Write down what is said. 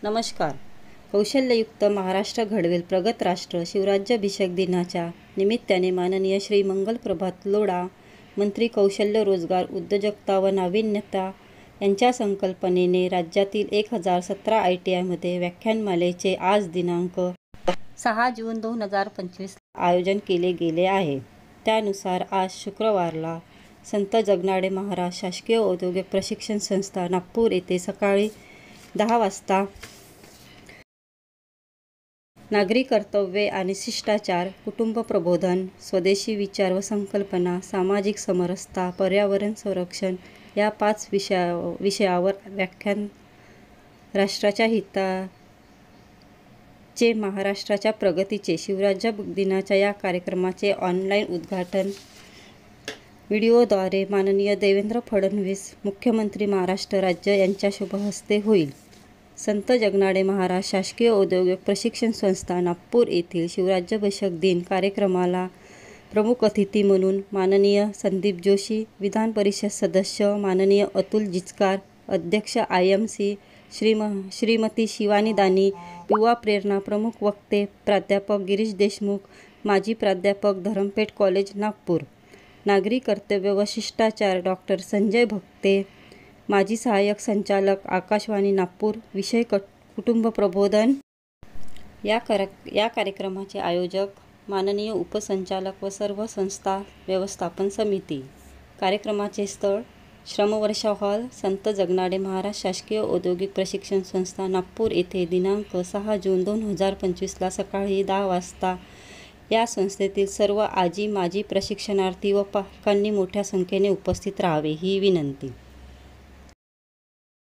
नमस्कार. कौशल्ययुक्त महाराष्ट्र घडवेल प्रगत राष्ट्र शिवराज्याभिषेक दिनाच्या निमित्ताने माननीय श्री मंगलप्रभात लोढा, मंत्री कौशल्य रोजगार उद्योजकता व नाविन्यता यांच्या संकल्पनेने राज्यातील 1017 ITIमध्ये व्याख्यानमालेचे आज दिनांक 6 जून 2025 आयोजन केले गेले आहे. त्यानुसार आज शुक्रवारला संत जगनाडे महाराज शासकीय औद्योगिक प्रशिक्षण संस्था नागपूर येथे सकाळी 10 वाजता नागरी कर्तव्ये आणि शिष्टाचार, कुटुंब प्रबोधन, स्वदेशी विचार व संकल्पना, सामाजिक समरसता, पर्यावरण संरक्षण या 5 विषयावर व्याख्यान राष्ट्राच्या हिताचे महाराष्ट्राच्या प्रगतीचे शिवराज्य दिनाच्या या कार्यक्रमाचे ऑनलाईन उद्घाटन व्हिडिओद्वारे माननीय देवेंद्र फडणवीस मुख्यमंत्री महाराष्ट्र राज्य यांच्या शुभहस्ते होईल. संत जगनाडे महाराज शासकीय औद्योगिक प्रशिक्षण संस्था नागपूर येथील शिवराज्याभिषेक दिन कार्यक्रमाला प्रमुख अतिथी म्हणून माननीय संदीप जोशी, विधान परिषद सदस्य माननीय अतुल जिचकार, अध्यक्ष IMC श्रीमती शिवानी दानी, युवा प्रेरणा प्रमुख वक्ते प्राध्यापक गिरीश देशमुख, माजी प्राध्यापक धरमपेठ कॉलेज नागपूर, नागरी कर्तव्य व शिष्टाचार डॉक्टर संजय भक्ते, माजी सहाय्यक संचालक आकाशवाणी नागपूर, विषय कुटुंब प्रबोधन. या कार्यक्रमाचे आयोजक माननीय उपसंचालक व सर्व संस्था व्यवस्थापन समिती. कार्यक्रमाचे स्थळ श्रमवर्षा हॉल, संत जगनाडे महाराज शासकीय औद्योगिक प्रशिक्षण संस्था नागपूर येथे दिनांक 6 जून 2025 सकाळी 10 वाजता. या संस्थेतील सर्व आजी माजी प्रशिक्षणार्थी व पालकांनी मोठ्या संख्येने उपस्थित राहावे ही विनंती.